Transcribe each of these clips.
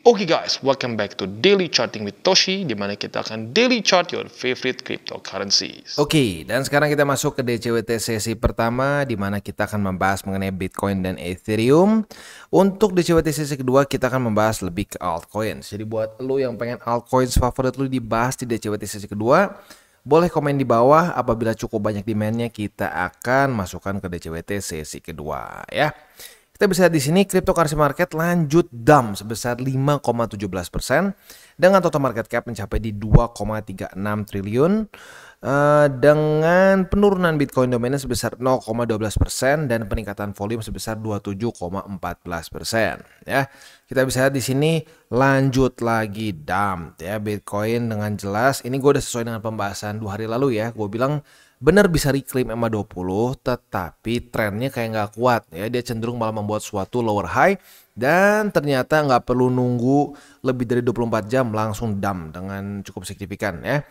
Oke guys, welcome back to Daily Charting with Toshi, di mana kita akan daily chart your favorite cryptocurrencies. Oke, dan sekarang kita masuk ke DCWT sesi pertama, di mana kita akan membahas mengenai Bitcoin dan Ethereum. Untuk DCWT sesi kedua, kita akan membahas lebih ke altcoins. Jadi buat lo yang pengen altcoins favorit lo dibahas di DCWT sesi kedua, boleh komen di bawah. Apabila cukup banyak demandnya, kita akan masukkan ke DCWT sesi kedua ya. Kita bisa lihat di sini cryptocurrency market lanjut dump sebesar 5,17% dengan total market cap mencapai di 2,36 triliun dengan penurunan Bitcoin dominance sebesar 0,12% dan peningkatan volume sebesar 27,14% ya. Kita bisa lihat di sini lanjut lagi dump ya Bitcoin dengan jelas. Ini gue udah sesuai dengan pembahasan 2 hari lalu ya. Gue bilang benar bisa reclaim MA20, tetapi trennya kayak nggak kuat ya. Dia cenderung malah membuat suatu lower high dan ternyata nggak perlu nunggu lebih dari 24 jam, langsung dump dengan cukup signifikan ya.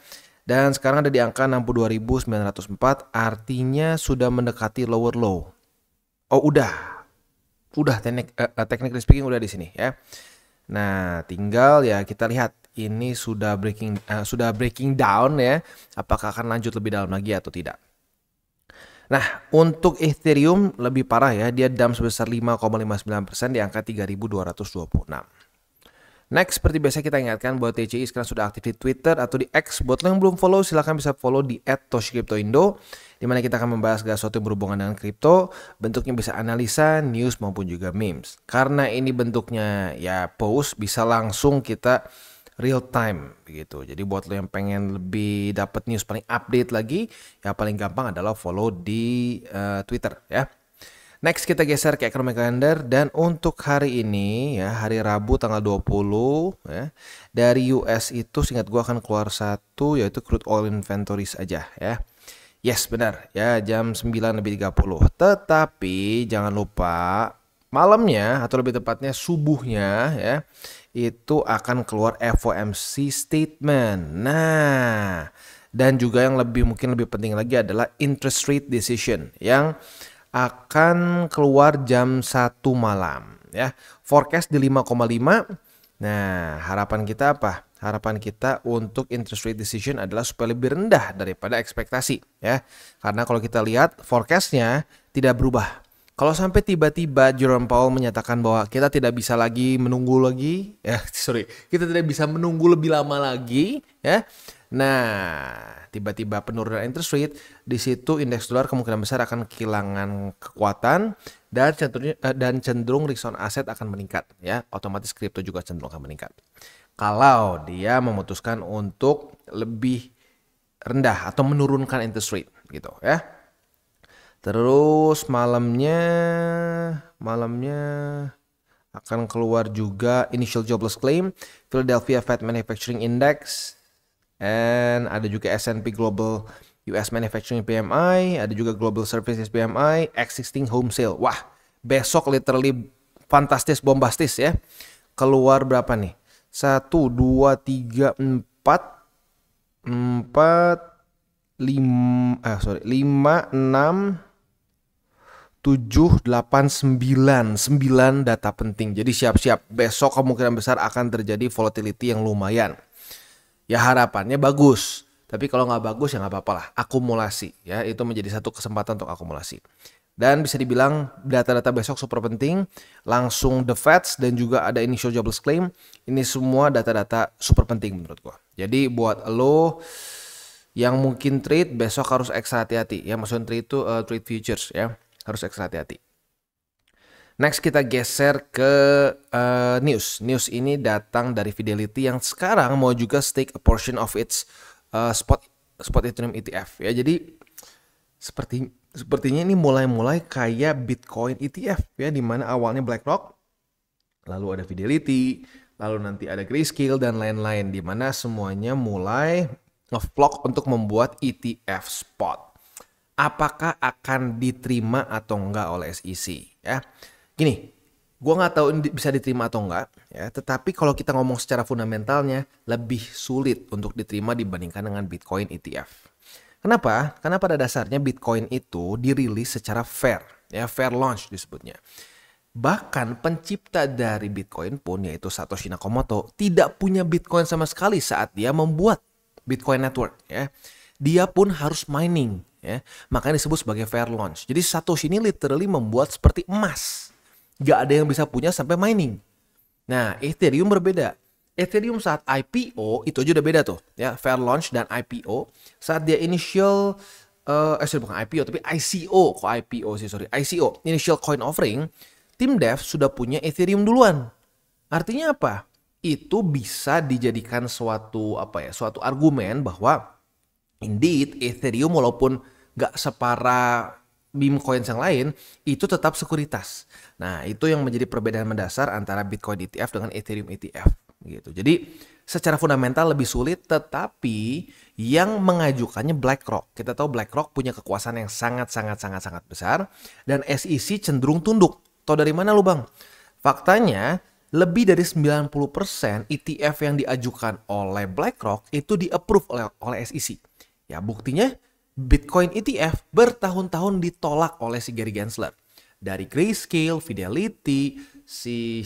Dan sekarang ada di angka 62.904, artinya sudah mendekati lower low. Oh udah technically speaking udah di sini ya. Nah tinggal ya kita lihat. Ini sudah breaking down ya. Apakah akan lanjut lebih dalam lagi atau tidak? Nah, untuk Ethereum lebih parah ya. Dia dump sebesar 5,59% di angka 3.226. Next, seperti biasa kita ingatkan bahwa TCI sekarang sudah aktif di Twitter atau di X. Buat lo yang belum follow, silahkan bisa follow di @toshicryptoindo, di mana kita akan membahas segala sesuatu yang berhubungan dengan kripto. Bentuknya bisa analisa, news maupun juga memes. Karena ini bentuknya ya post, bisa langsung kita real time begitu. Jadi buat lo yang pengen lebih dapat news paling update lagi, ya paling gampang adalah follow di Twitter ya. Next kita geser ke economic calendar, dan untuk hari ini ya, hari Rabu tanggal 20 ya, dari US itu seingat gua akan keluar satu, yaitu crude oil inventories aja ya. Yes benar ya, jam 9:30. Tetapi jangan lupa malamnya atau lebih tepatnya subuhnya ya, itu akan keluar FOMC statement. Nah, dan juga yang mungkin lebih penting lagi adalah interest rate decision yang akan keluar jam 1 malam ya. Forecast di 5,5. Nah, harapan kita apa? Harapan kita untuk interest rate decision adalah supaya lebih rendah daripada ekspektasi ya. Karena kalau kita lihat forecastnya tidak berubah. Kalau sampai tiba-tiba Jerome Powell menyatakan bahwa kita tidak bisa lagi menunggu lagi, kita tidak bisa menunggu lebih lama lagi, ya. Nah, tiba-tiba penurunan interest rate, di situ indeks dolar kemungkinan besar akan kehilangan kekuatan dan cenderung risk on aset akan meningkat, ya. Otomatis kripto juga cenderung akan meningkat. Kalau dia memutuskan untuk lebih rendah atau menurunkan interest rate, gitu, ya. Terus malamnya akan keluar juga initial jobless claim, Philadelphia Fed Manufacturing Index, dan ada juga S&P Global US Manufacturing PMI, ada juga Global Services PMI, existing home sale. Wah, besok literally fantastis, bombastis ya. Keluar berapa nih? 1, 2, 3, 4, 5, 6, 7, 8, 9 data penting. Jadi siap-siap, besok kemungkinan besar akan terjadi volatility yang lumayan. Ya harapannya bagus, tapi kalau nggak bagus ya nggak apa-apa lah. Akumulasi ya, itu menjadi satu kesempatan untuk akumulasi. Dan bisa dibilang data-data besok super penting. Langsung the Feds dan juga ada initial jobless claim. Ini semua data-data super penting menurut gua. Jadi buat lo yang mungkin trade besok harus ekstra hati-hati ya. Maksudnya trade itu trade futures ya. Harus ekstra hati-hati. Next kita geser ke news. News ini datang dari Fidelity yang sekarang mau juga stake a portion of its spot Ethereum ETF ya. Jadi sepertinya ini mulai kayak Bitcoin ETF ya, di mana awalnya BlackRock, lalu ada Fidelity, lalu nanti ada Grayscale dan lain-lain, di mana semuanya mulai ngevlog untuk membuat ETF spot. Apakah akan diterima atau enggak oleh SEC ya? Gini, gue nggak tahu ini bisa diterima atau enggak ya. Tetapi kalau kita ngomong secara fundamentalnya lebih sulit untuk diterima dibandingkan dengan Bitcoin ETF. Kenapa? Karena pada dasarnya Bitcoin itu dirilis secara fair ya, fair launch disebutnya. Bahkan pencipta dari Bitcoin pun yaitu Satoshi Nakamoto tidak punya Bitcoin sama sekali saat dia membuat Bitcoin Network ya. Dia pun harus mining ya. Makanya disebut sebagai fair launch. Jadi Satoshi ini literally membuat seperti emas. Gak ada yang bisa punya sampai mining. Nah, Ethereum berbeda. Ethereum saat IPO itu aja udah beda tuh ya, fair launch dan IPO. Saat dia initial bukan IPO tapi ICO, kok IPO sih sorry, ICO, initial coin offering, tim dev sudah punya Ethereum duluan. Artinya apa? Itu bisa dijadikan suatu suatu argumen bahwa indeed Ethereum walaupun gak separah meme coins yang lain, itu tetap sekuritas. Nah, itu yang menjadi perbedaan mendasar antara Bitcoin ETF dengan Ethereum ETF gitu. Jadi secara fundamental lebih sulit, tetapi yang mengajukannya BlackRock. Kita tahu BlackRock punya kekuasaan yang sangat besar dan SEC cenderung tunduk. Tahu dari mana lu bang? Faktanya lebih dari 90% ETF yang diajukan oleh BlackRock itu di-approve oleh SEC. Ya buktinya Bitcoin ETF bertahun-tahun ditolak oleh si Gary Gensler. Dari Grayscale, Fidelity, si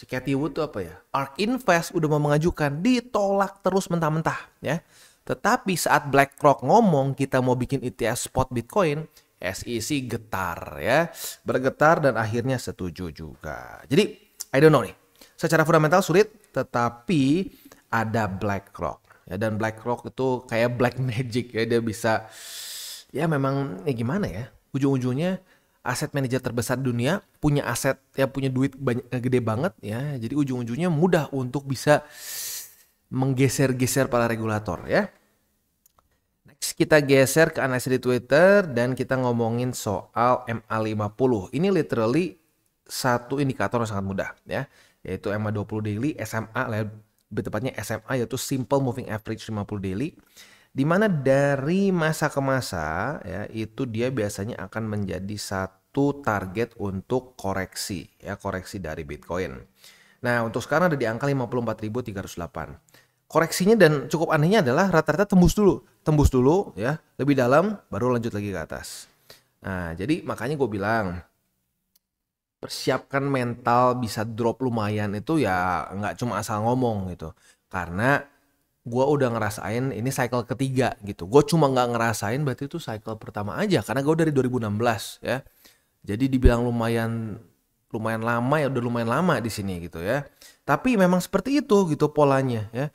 Cathie Wood tuh ARK Invest udah mau mengajukan, ditolak terus mentah-mentah ya. Tetapi saat BlackRock ngomong kita mau bikin ETF spot Bitcoin, SEC getar ya, bergetar dan akhirnya setuju juga. Jadi I don't know nih, secara fundamental sulit, tetapi ada BlackRock ya, dan BlackRock itu kayak black magic ya, dia bisa ya memang gimana ya, ujung-ujungnya aset manajer terbesar di dunia, punya aset ya, punya duit banyak, gede banget ya, jadi ujung-ujungnya mudah untuk bisa menggeser-geser para regulator ya. Kita geser ke analisis di Twitter dan kita ngomongin soal MA50. Ini literally satu indikator yang sangat mudah ya, yaitu MA20 daily, SMA, lebih tepatnya SMA yaitu Simple Moving Average 50 daily. Dimana dari masa ke masa ya, itu dia biasanya akan menjadi satu target untuk koreksi ya, koreksi dari Bitcoin. Nah, untuk sekarang ada di angka 54.308. Koreksinya dan cukup anehnya adalah rata-rata tembus dulu ya, lebih dalam baru lanjut lagi ke atas. Nah, jadi makanya gue bilang persiapkan mental bisa drop lumayan itu ya nggak cuma asal ngomong gitu. Karena gue udah ngerasain ini cycle ketiga gitu. Gue cuma nggak ngerasain berarti itu cycle pertama aja karena gue dari 2016 ya. Jadi dibilang lumayan lama ya, udah lumayan lama di sini gitu ya. Tapi memang seperti itu gitu polanya ya.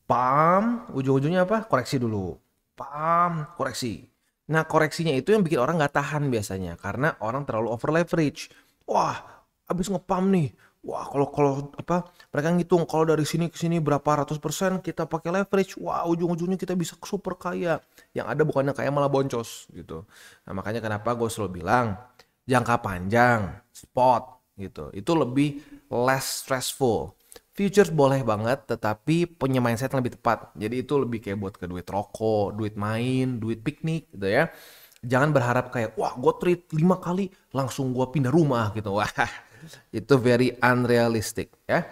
Pam, ujung-ujungnya apa? Koreksi dulu. Pam, koreksi. Nah, koreksinya itu yang bikin orang nggak tahan biasanya karena orang terlalu over leverage. Wah, abis ngepam nih. Wah, kalau mereka ngitung kalau dari sini ke sini berapa ratus % kita pakai leverage. Wah, ujung-ujungnya kita bisa super kaya. Yang ada bukannya kaya malah boncos gitu. Nah, makanya kenapa gue selalu bilang jangka panjang, spot gitu. Itu lebih less stressful. Futures boleh banget, tetapi punya mindset yang lebih tepat. Jadi itu lebih kayak buat ke duit rokok, duit main, duit piknik gitu ya. Jangan berharap kayak, wah gue trade 5 kali langsung gue pindah rumah gitu. Wah, itu very unrealistic ya.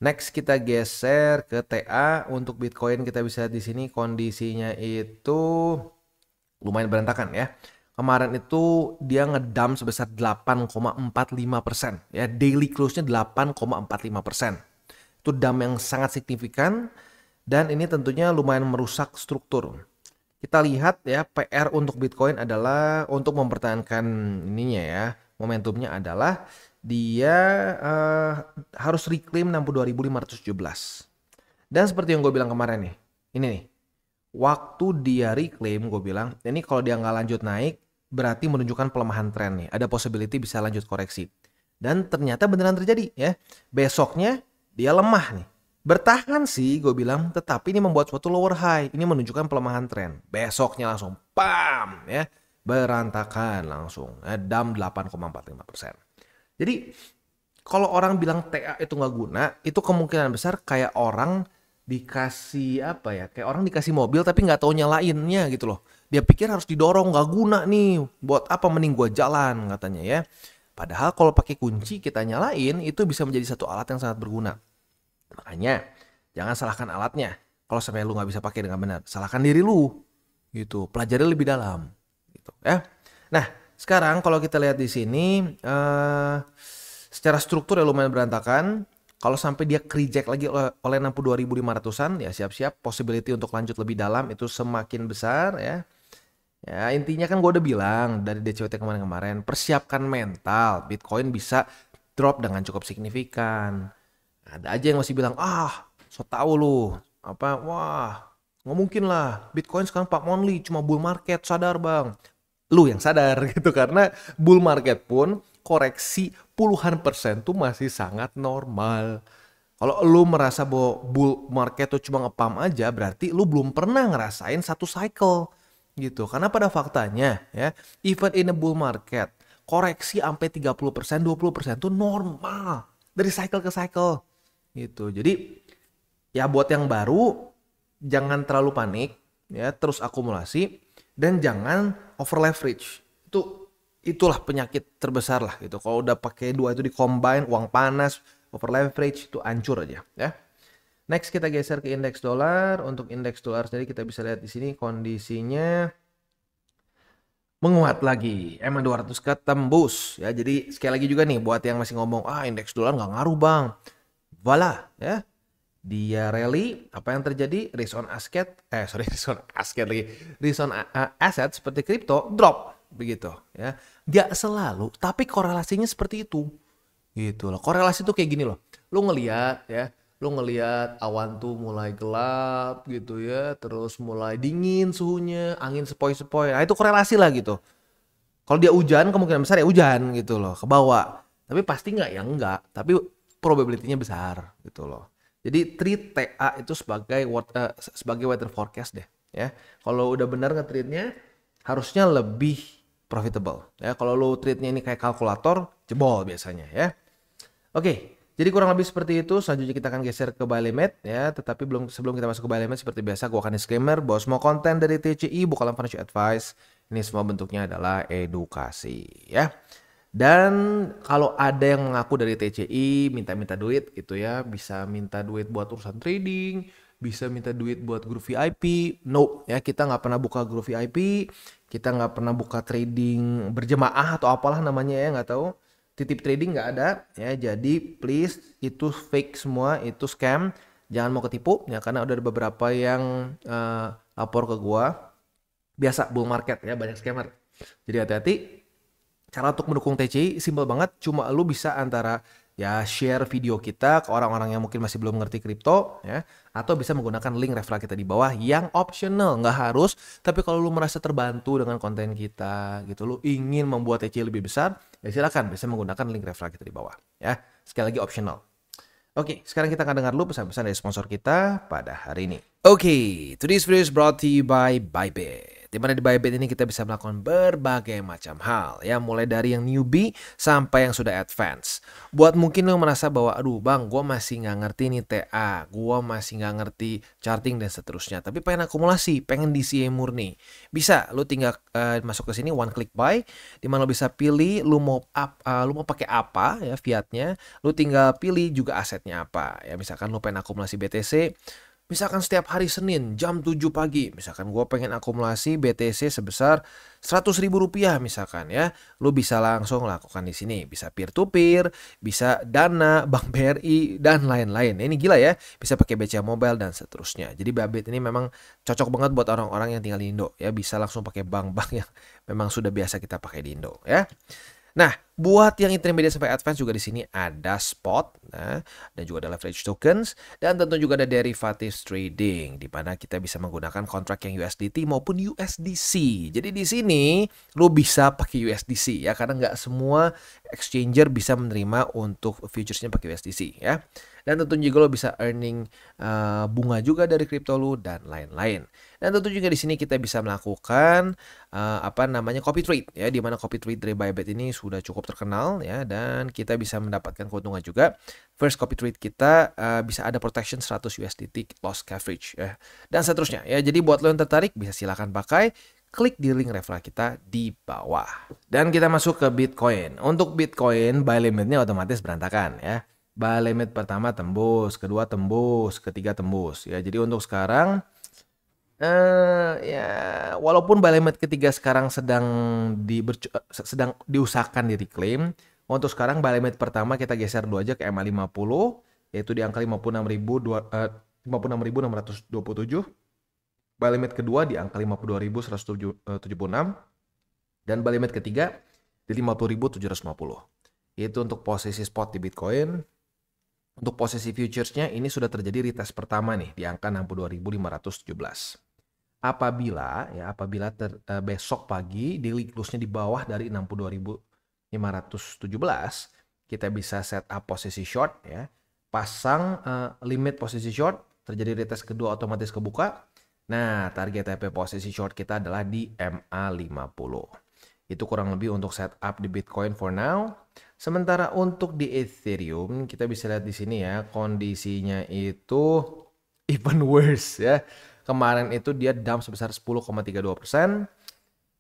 Next kita geser ke TA. Untuk Bitcoin kita bisa di sini kondisinya itu lumayan berantakan ya. Kemarin itu dia ngedump sebesar 8,45% ya, daily close-nya 8,45%. Itu dump yang sangat signifikan dan ini tentunya lumayan merusak struktur. Kita lihat ya, PR untuk Bitcoin adalah untuk mempertahankan ininya ya, momentumnya adalah dia harus reclaim 62.517. Dan seperti yang gue bilang kemarin nih, ini nih, waktu dia reclaim gue bilang, ini kalau dia nggak lanjut naik, berarti menunjukkan pelemahan tren nih. Ada possibility bisa lanjut koreksi. Dan ternyata beneran terjadi ya. Besoknya dia lemah nih. Bertahan sih gue bilang, tetapi ini membuat suatu lower high. Ini menunjukkan pelemahan tren. Besoknya langsung pam ya, berantakan langsung. Dump 8,45%. Jadi kalau orang bilang TA itu nggak guna, itu kemungkinan besar kayak orang dikasih kayak orang dikasih mobil tapi nggak tahu nyalainnya gitu loh. Dia pikir harus didorong, nggak guna nih, buat apa, mending gua jalan katanya ya. Padahal kalau pakai kunci kita nyalain itu bisa menjadi satu alat yang sangat berguna. Makanya jangan salahkan alatnya. Kalau sampai lu nggak bisa pakai dengan benar, salahkan diri lu gitu. Pelajari lebih dalam gitu ya. Nah, sekarang kalau kita lihat di sini secara struktur ya lumayan berantakan. Kalau sampai dia reject lagi oleh 62.500-an ya siap-siap possibility untuk lanjut lebih dalam itu semakin besar ya. Ya intinya kan gue udah bilang dari DCOT kemarin-kemarin persiapkan mental Bitcoin bisa drop dengan cukup signifikan. Ada aja yang masih bilang so tau lu wah nggak mungkin lah Bitcoin sekarang Pak Monli cuma bull market, sadar bang. Lu yang sadar gitu karena bull market pun koreksi puluhan persen tuh masih sangat normal. Kalau lu merasa bahwa bull market tuh cuma ngepam aja berarti lu belum pernah ngerasain satu cycle gitu. Karena pada faktanya ya, even in a bull market, koreksi sampai 30%, 20% tuh normal dari cycle ke cycle gitu. Jadi ya buat yang baru jangan terlalu panik ya, terus akumulasi dan jangan over leverage. Itulah penyakit terbesar lah gitu. Kalau udah pakai dua itu di combine, uang panas, over leverage itu hancur aja ya. Next kita geser ke indeks dolar. Untuk indeks dolar jadi kita bisa lihat di sini kondisinya menguat lagi. MA200 ketembus ya. Jadi sekali lagi juga nih buat yang masih ngomong indeks dolar nggak ngaruh bang. Voila ya. Dia rally, apa yang terjadi? Risk on asset seperti kripto drop begitu ya. Nggak selalu, tapi korelasinya seperti itu. Gitu loh. Korelasi tuh kayak gini loh. Lu ngelihat awan tuh mulai gelap gitu ya, terus mulai dingin suhunya, angin sepoi-sepoi. Nah, itu korelasi lah gitu. Kalau dia hujan, kemungkinan besar ya hujan gitu loh, ke bawah. Tapi pasti nggak ya enggak, tapi probability-nya besar gitu loh. Jadi treat TA itu sebagai weather forecast deh ya. Kalau udah benar nge-treatnya harusnya lebih profitable ya. Kalau lo treatnya ini kayak kalkulator, jebol biasanya ya. Oke, jadi kurang lebih seperti itu. Selanjutnya kita akan geser ke buy limit ya. Tetapi sebelum kita masuk ke buy limit seperti biasa gue akan disclaimer bahwa semua konten dari TCI bukanlah financial advice. Ini semua bentuknya adalah edukasi ya. Dan kalau ada yang mengaku dari TCI minta-minta duit gitu ya, bisa minta duit buat urusan trading, bisa minta duit buat grup VIP. No, ya kita nggak pernah buka grup VIP, kita nggak pernah buka trading berjemaah atau apalah namanya ya, nggak tahu. Titip trading nggak ada ya, jadi please itu fake semua, itu scam, jangan mau ketipu ya karena udah ada beberapa yang lapor ke gua. Biasa bull market ya banyak scammer, jadi hati-hati. Cara untuk mendukung TCI simple banget, cuma lu bisa antara ya share video kita ke orang-orang yang mungkin masih belum ngerti kripto ya, atau bisa menggunakan link referral kita di bawah yang optional, nggak harus, tapi kalau lu merasa terbantu dengan konten kita gitu, lu ingin membuat TCI lebih besar, ya silakan bisa menggunakan link referral kita di bawah ya. Sekali lagi optional. Oke, sekarang kita akan dengar dulu pesan-pesan dari sponsor kita pada hari ini. Oke, today's video is brought to you by Bybit. Dimana di Bybit ini kita bisa melakukan berbagai macam hal ya, mulai dari yang newbie sampai yang sudah advance. Buat mungkin lo merasa bahwa aduh bang, gue masih nggak ngerti nih TA, gue masih nggak ngerti charting dan seterusnya, tapi pengen akumulasi, pengen DCA murni, bisa lo tinggal masuk ke sini one click buy, dimana lo bisa pilih lo mau pakai apa ya fiatnya, lo tinggal pilih juga asetnya apa ya. Misalkan lo pengen akumulasi BTC, misalkan setiap hari Senin jam 7 pagi, misalkan gue pengen akumulasi BTC sebesar Rp100.000 misalkan ya, lu bisa langsung lakukan di sini. Bisa peer to peer, bisa Dana, Bank BRI dan lain-lain. Ini gila ya, bisa pakai BCA Mobile dan seterusnya. Jadi Bybit ini memang cocok banget buat orang-orang yang tinggal di Indo ya, bisa langsung pakai bank-bank yang memang sudah biasa kita pakai di Indo ya. Nah, buat yang intermediate sampai advance juga di sini ada spot, dan juga ada leverage tokens, dan tentu juga ada derivatives trading, di mana kita bisa menggunakan kontrak yang USDT maupun USDC. Jadi di sini lo bisa pakai USDC ya, karena nggak semua exchanger bisa menerima untuk futuresnya pakai USDC ya. Dan tentunya juga lo bisa earning bunga juga dari kripto lo dan lain-lain. Dan tentu juga di sini kita bisa melakukan copy trade ya, di mana copy trade dari Bybit ini sudah cukup terkenal ya, dan kita bisa mendapatkan keuntungan juga. First copy trade kita bisa ada protection 100 USDT loss coverage ya, dan seterusnya ya. Jadi buat lo yang tertarik bisa silakan pakai, klik di link referral kita di bawah. Dan kita masuk ke Bitcoin. Untuk Bitcoin buy limitnya otomatis berantakan ya. Buy limit pertama tembus, kedua tembus, ketiga tembus ya. Jadi untuk sekarang Ya walaupun buy limit ketiga sekarang sedang diusahakan di reclaim, untuk sekarang buy limit pertama kita geser dulu aja ke MA50, yaitu di angka 56.627. Buy limit kedua di angka 52.176 dan buy limit ketiga di 50.750. Itu untuk posisi spot di Bitcoin. Untuk posisi futuresnya ini sudah terjadi retest pertama nih di angka 62.517. Apabila besok pagi daily close-nya di bawah dari 62.517, kita bisa set up posisi short ya. Pasang limit posisi short, terjadi retest kedua otomatis kebuka. Nah, target TP posisi short kita adalah di MA50. Itu kurang lebih untuk setup di Bitcoin for now. Sementara untuk di Ethereum, kita bisa lihat di sini ya, kondisinya itu even worse ya. Kemarin itu dia dump sebesar 10,32%,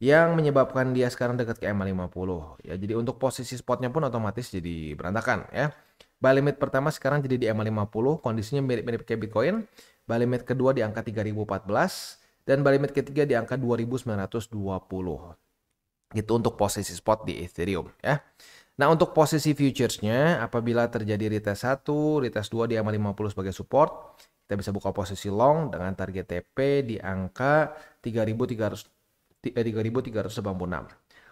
yang menyebabkan dia sekarang dekat ke MA50. Ya, jadi untuk posisi spotnya pun otomatis jadi berantakan ya. Buy limit pertama sekarang jadi di MA50, kondisinya mirip-mirip kayak Bitcoin. Buy limit kedua di angka 3014 dan buy limit ketiga di angka 2920. Itu untuk posisi spot di Ethereum ya. Nah, untuk posisi futuresnya apabila terjadi retest 1, retest 2 di MA50 sebagai support, kita bisa buka posisi long dengan target TP di angka 3.386.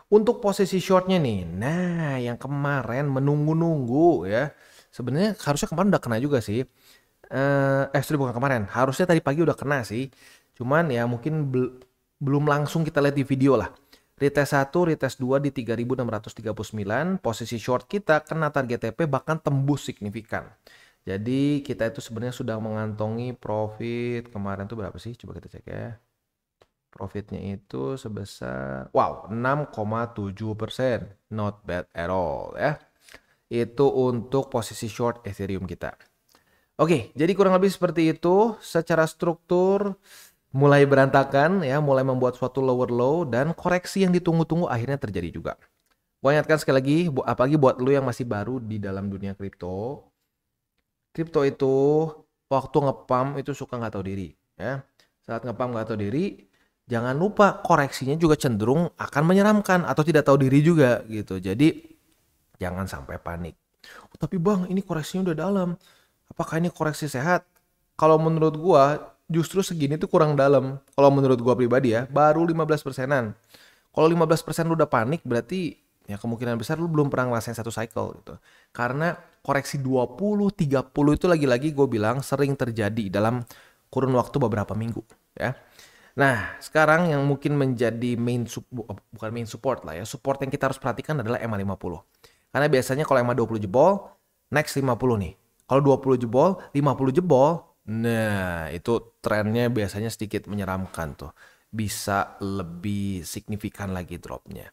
Untuk posisi shortnya nih, nah yang kemarin menunggu-nunggu ya. Sebenarnya harusnya kemarin udah kena juga sih. Sorry, bukan kemarin. Harusnya tadi pagi udah kena sih. Cuman ya mungkin belum langsung kita lihat di video lah. Retest 1, retest 2 di 3.639. Posisi short kita kena target TP bahkan tembus signifikan. Jadi kita itu sebenarnya sudah mengantongi profit kemarin tuh berapa sih? Coba kita cek ya. Profitnya itu sebesar 6,7%. Not bad at all ya. Itu untuk posisi short Ethereum kita. Oke, jadi kurang lebih seperti itu. Secara struktur mulai berantakan ya, mulai membuat suatu lower low dan koreksi yang ditunggu-tunggu akhirnya terjadi juga. Gue ingatkan sekali lagi, apalagi buat lu yang masih baru di dalam dunia kripto. Kripto itu waktu ngepump itu suka nggak tahu diri ya. Saat ngepump nggak tahu diri, jangan lupa koreksinya juga cenderung akan menyeramkan atau tidak tahu diri juga gitu. Jadi jangan sampai panik. Oh, tapi bang, ini koreksinya udah dalam. Apakah ini koreksi sehat? Kalau menurut gua justru segini tuh kurang dalam. Kalau menurut gua pribadi ya, baru 15%-an. Kalau 15% lu udah panik, berarti ya kemungkinan besar lu belum pernah ngerasain satu cycle gitu. Karena koreksi 20, 30 itu lagi-lagi gue bilang sering terjadi dalam kurun waktu beberapa minggu ya. Nah, sekarang yang mungkin menjadi bukan main support lah ya. Support yang kita harus perhatikan adalah MA50. Karena biasanya kalau MA20 jebol, next 50 nih. Kalau 20 jebol, 50 jebol, nah itu trennya biasanya sedikit menyeramkan tuh. Bisa lebih signifikan lagi dropnya.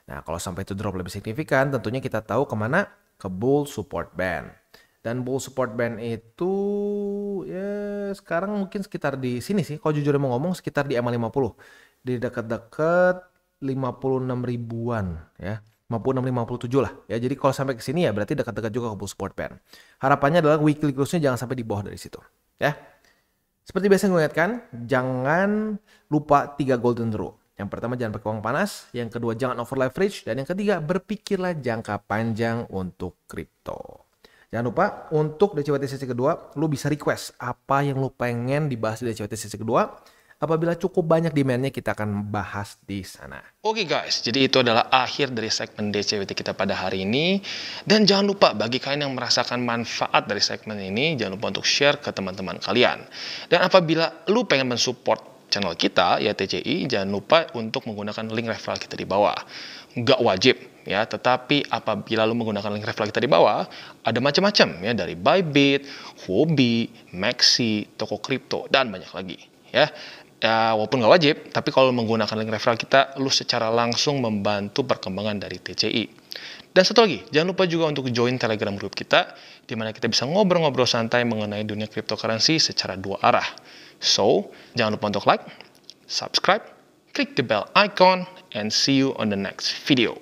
Nah, kalau sampai itu drop lebih signifikan, tentunya kita tahu kemana? Ke bull support band. Dan bull support band itu ya sekarang mungkin sekitar di sini sih. Kalau jujur mau ngomong sekitar di MA50. Di dekat-dekat 56 ribuan ya. 56-57 lah ya. Jadi kalau sampai ke sini ya berarti dekat-dekat juga ke bull support band. Harapannya adalah weekly close-nya jangan sampai di bawah dari situ ya. Seperti biasa gue ingatkan, jangan lupa 3 golden rule. Yang pertama jangan pakai uang panas, yang kedua jangan over leverage, dan yang ketiga berpikirlah jangka panjang untuk kripto. Jangan lupa untuk DCWT sesi kedua, lu bisa request apa yang lu pengen dibahas di DCWT sesi kedua. Apabila cukup banyak demand-nya, kita akan bahas di sana. Oke guys, jadi itu adalah akhir dari segmen DCWT kita pada hari ini. Dan jangan lupa bagi kalian yang merasakan manfaat dari segmen ini, jangan lupa untuk share ke teman-teman kalian. Dan apabila lu pengen mensupport channel kita, ya TCI, jangan lupa untuk menggunakan link referral kita di bawah. Nggak wajib ya, tetapi apabila lu menggunakan link referral kita di bawah, ada macam-macam ya, dari Bybit, Huobi, Maxi, toko kripto, dan banyak lagi ya. Ya, walaupun nggak wajib, tapi kalau menggunakan link referral kita, lu secara langsung membantu perkembangan dari TCI. Dan satu lagi, jangan lupa juga untuk join Telegram group kita, di mana kita bisa ngobrol-ngobrol santai mengenai dunia cryptocurrency secara dua arah. So, jangan lupa untuk like, subscribe, klik the bell icon, and see you on the next video.